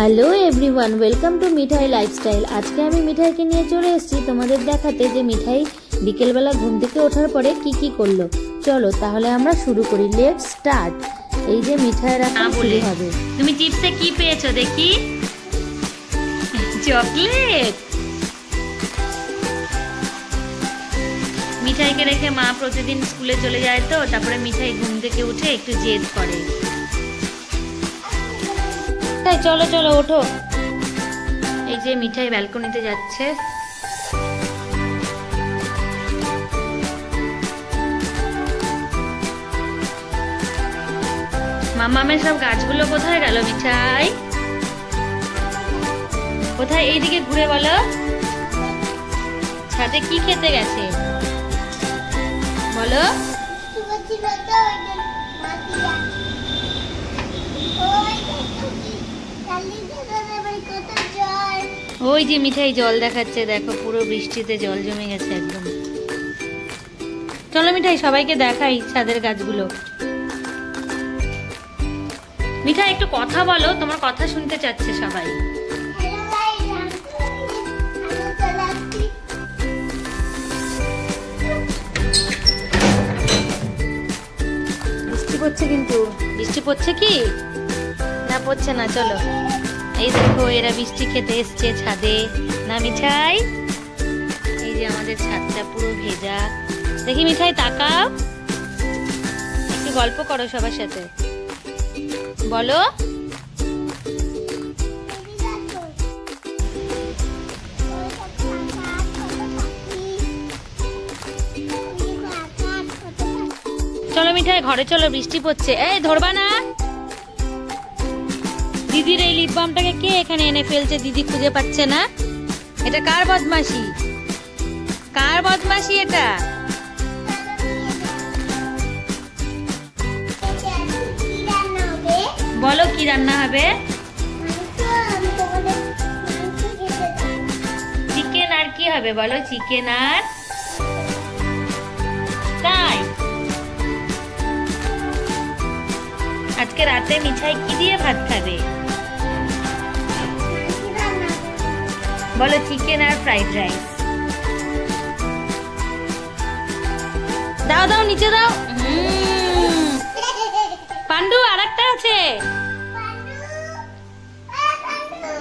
Hello everyone, welcome to Mithai lifestyle. আজকে আমি মিঠাইকে নিয়ে চলে এসেছি তোমাদের দেখাতে যে মিঠাই বিকেলবেলা ঘুম থেকে ওঠার পরে কি কি করলো। চলো তাহলে আমরা শুরু করি, লেটস স্টার্ট। এই যে মিঠাই রাখা শুরু হবে। তুমি চিপসে কি পেয়েছো দেখি? চকলেট। মিঠাইকে রেখে মা প্রতিদিন স্কুলে চলে যায়, তো তারপরে মিঠাই ঘুম থেকে উঠে একটু জেদ করে। তাই চলো চলো ওঠো। এই যে মিঠাই ব্যালকনিতে যাচ্ছে। মামামের সব গাছগুলো কোথায় গেল? মিঠাই কোথায়? এইদিকে ঘুরে বলো। ছাদে কি খেতে গেছে বলো? ওই যে মিঠাই জল দেখাচ্ছে, দেখো পুরো বৃষ্টিতে জল জমে গেছে একদম। চলো মিঠাই সবাইকে দেখাই ছাদের গাছগুলো। মিঠাই একটু কথা বলো, তোমার কথা শুনতে চাচ্ছে সবাই। বৃষ্টি পড়ছে কিন্তু। বৃষ্টি পড়ছে কি না? পড়ছে না। চলো এই দেখো এরা বৃষ্টি খেতে এসছে ছাদে, না মিঠাই? এই যে আমাদের ছাদটা পুরো ভেজা। দেখি মিঠাই তাকাও, একটু গল্প করো সবার সাথে, বলো। চলো মিঠাই ঘরে চলো, বৃষ্টি পড়ছে। এই ধরবা না। দিদির এই লিপ বামটাকে কে এখানে এনে ফেলছে? দিদি খুঁজে পাচ্ছে না। এটা কার বদমাশি? কার বদমাশি এটা? বলো কি রান্না হবে? চিকেন আর কি হবে বলো? চিকেন আর তাই আজকে রাতে মিঠাই কি দিয়ে ভাত খাবে বলো? চিকেন আর ফ্রাইড রাইস। দাও দাও নিচে দাও। পান্ডু আর একটা আছে,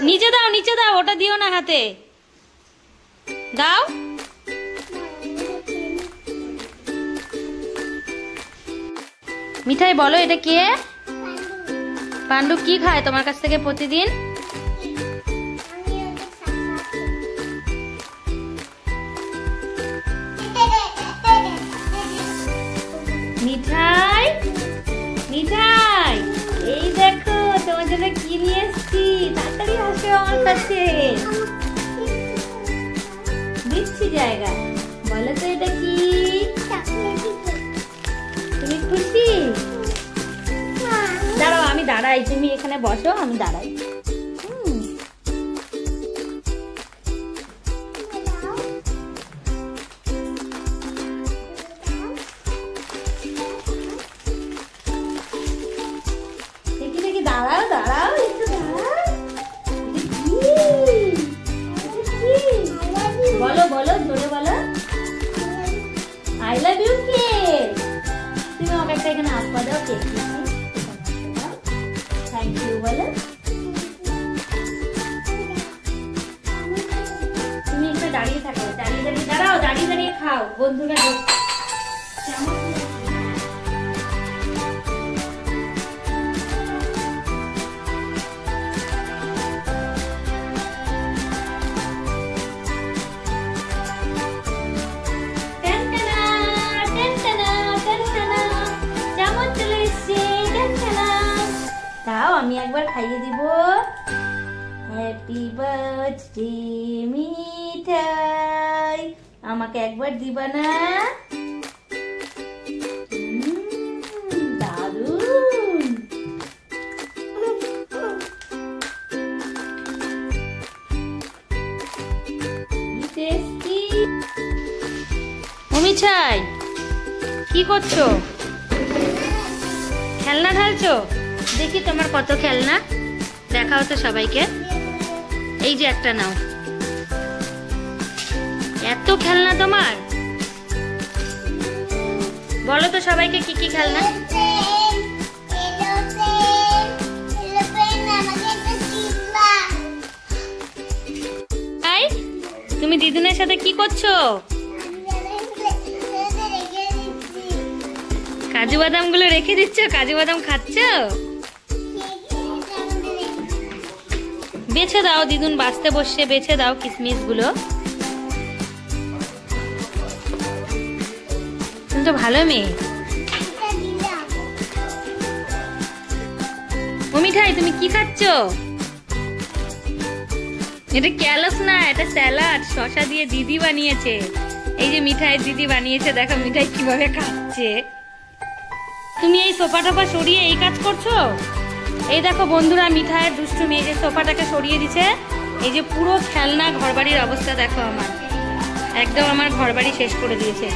নিচে দাও নিচে দাও, ওটা দিও না হাতে, দাও। মিঠাই বলো এটা কে? পান্ডু কি খায় তোমার কাছ থেকে প্রতিদিন? মিঠাই মিঠাই এই দেখো তোমার জন্য কি নিয়ে এসেছি, তাড়াতাড়ি আসো আমার কাছে, দিচ্ছি জায়গা। বলো তো এটা কি? তুমি খুশি? দাঁড়াও আমি দাঁড়াই, তুমি এখানে বসো, আমি দাঁড়াই। দাঁড়াও দাঁড়াও একটু দাঁড়াও। বলো বলো জোরে বলো। আই লাভ ইউ কে? তুমি আমাকে একটা এখানে আপা দাও, কেক থ্যাংক ইউ বলো। তুমি একটু দাঁড়িয়ে থাকো, দাঁড়িয়ে দাঁড়িয়ে দাঁড়াও, দাঁড়িয়ে দাঁড়িয়ে খাও। বন্ধুরা আমি একবার খাইয়ে দিব। হ্যাপি বার্থডে মিঠাই, আমাকে একবার দিবা না? দারুন। ও মিঠাই কি করছো? খেলনা ঢালছো? দেখি তোমার কত খেলনা। দেখাও তো সবাইকে। এই যে একটা নাও। এত খেলনা তোমার, বলো তো সবাইকে কি কি খেলনা। তুমি দিদুনের সাথে কি করছো? কাজু বাদাম গুলো রেখে দিচ্ছ, কাজু বাদাম খাচ্ছ। বেছে দাও, দিদুন বাঁচতে বসে বেছে দাও কিশমিশ গুলো। তুমি তো ভালো মেয়ে। ও মিঠাই তুমি কি খাচ্ছ? এটা ক্যালস না, এটা স্যালাড, শসা দিয়ে দিদি বানিয়েছে। এই যে মিঠাই দিদি বানিয়েছে, দেখো মিঠাই কিভাবে খাচ্ছে। তুমি এই সোফা টোফা সরিয়ে এই কাজ করছো। এই দেখো বন্ধুরা, মিঠাইয়ের দুষ্টু মেয়ে যে সোফাটাকে সরিয়ে দিছে। এই যে পুরো খেলনা ঘরবাড়ির অবস্থা দেখো আমার, একদম আমার ঘরবাড়ি শেষ করে দিয়েছে।